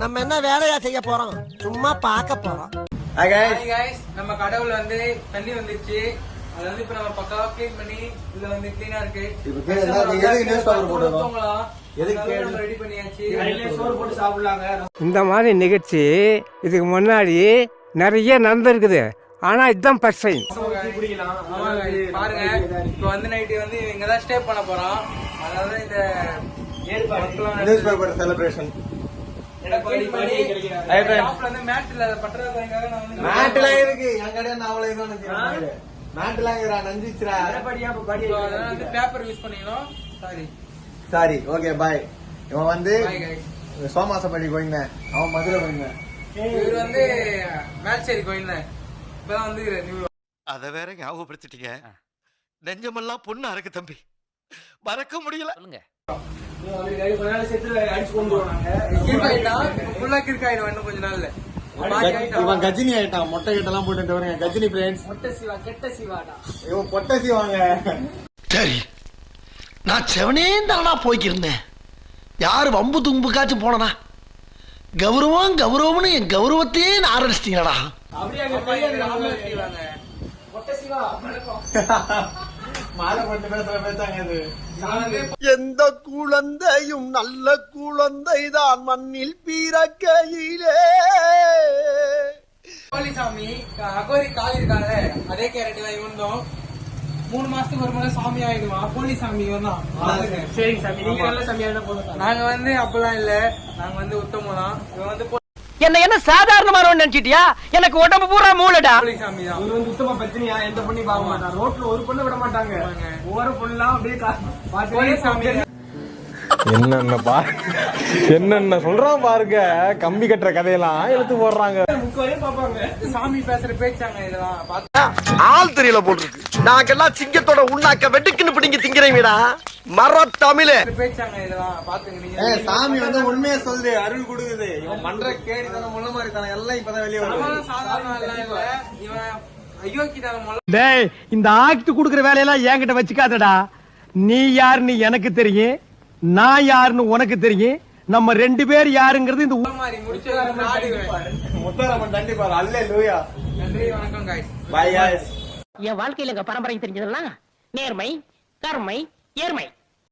நம்ம என்ன வேலையா செய்ய போறோம், சும்மா பார்க்க போறோம். Hi guys, நம்ம கடவுள் வந்து தண்ணி வந்துருச்சு. அது வந்து இப்ப நம்ம பக்காவா க்ளீன் பண்ணி இதுல வந்து க்ளீனா இருக்கு. இப்போ எதுக்கு நியூஸ் பேப்பர் போடுறோம்? எதுக்கு நம்ம ரெடி பண்ணியாச்சு. கையில சோறு போட்டு சாப்பிடலாங்க. இந்த மாதிரி நிகழ்ச்சி இதுக்கு முன்னாடி நிறைய நடந்திருக்குது. ஆனா இதுதான் ஃபர்ஸ்ட் டைம். பாருங்க, இப்போ வந்து நைட்டு வந்து இங்கதான் ஸ்டே பண்ண போறோம். அதாவது இந்த நியூஸ் பேப்பர் செலிப்ரேஷன். மேட்ல இருக்கு என் கடையா அவ்வளவு இது மேட்ல நஞ்சிச்சுரா பேப்பர் யூஸ் பண்ணிக்கணும். Sorry okay bye. இவன் வந்து சோமாசப்பள்ளி கோயிந்தேன், அவன் மதுரை கோயிந்தேன், இவர் வந்து மேல்சேரி கோயிந்தேன். இப்பதான் வந்து அத வேற ஞாபகப்படுத்திட்டீங்க. நெஞ்சமெல்லாம் பொண்ணு அறக்கு தம்பி, மறக்க முடியல. சொல்லுங்க. இவன் கஜினி ஆயிட்டான். மொட்டை கிட்டலாம் போட்டு வரேன். கஜினி ஃப்ரெண்ட்ஸ். இவன் பொட்ட சிவாங்க. சரி, நான் செவனே தானா போய்க்கிருந்தேன். யாரு வம்பு தும்புக்காச்சும் போனனா? கௌரவம் கௌரவம்னு என் கௌரவத்தையே ஆரம்பிச்சிட்டீங்களா? மாலை போட்டு பேசுற பேச்சாங்க அது. எந்த குழந்தையும் நல்ல குழந்தைதான் மண்ணில் பிறக்கையிலே. சாமி அகோரி கால் இருக்காங்க, அதே கேரட் தான் இவனும். 3 மாசத்துக்கு ஒரு முறை சாமி ஆயிடுமா? போலி சாமி இவன் தான். சரி சாமி, நீங்க நல்ல சாமியா போதும். நாங்க வந்து அப்பெல்லாம் இல்ல, நாங்க வந்து உத்தமம் தான். இவன் வந்து என்ன சாதாரணமானவன் நினைச்சிட்டியா? எனக்கு உடம்பு பூரா மூளைடா. போலி சாமி தான். இவர் வந்து உத்தம பத்தினியா, எந்த பண்ணி பார்க்க மாட்டாங்க. ரோட்ல ஒரு பொண்ணு விட மாட்டாங்க. ஒவ்வொரு பொண்ணுலாம் அப்படியே போலி சாமி. என்னென்ன சொல்றான் பாருங்க. கம்பி கட்டுற கதையெல்லாம் எடுத்து போடுறாங்க. சாமி பேசுற பேச்சாங்க இதெல்லாம். ஆள் தெரியல போட்டுருக்கு. நாங்கெல்லாம் சிங்கத்தோட உண்ணாக்க வெட்டுக்குன்னு பிடிங்க திங்கிறீங்கடா. மர தமிழே பேச்சாங்க இதெல்லாம் பாத்துங்க. சாமி வந்து உண்மையா சொல்லுது, அருள் கொடுக்குது. இவன் பண்ற கேடி தானே, முள்ள மாதிரி தானே, எல்லாம் இப்பதான் வெளியே வருது. சாதாரண இல்ல இவன். டேய், இந்த ஆக்ட் குடுக்குற வேலையெல்லாம் என்கிட்ட வச்சுக்காதடா. நீ யாருன்னு எனக்கு தெரியும், நான் யாருன்னு உனக்கு தெரியும். நம்ம 2 பேர் யாருங்கிறது இந்த முத்தாரம்மன் கண்டிப்பா. அல்லேலூயா. நன்றி, வணக்கம் गाइस. By guys. என் வாழ்க்கையில எங்க பரம்பரை தெரிஞ்சதெல்லாம் நேர்மை, கருமை, ஏர்மை.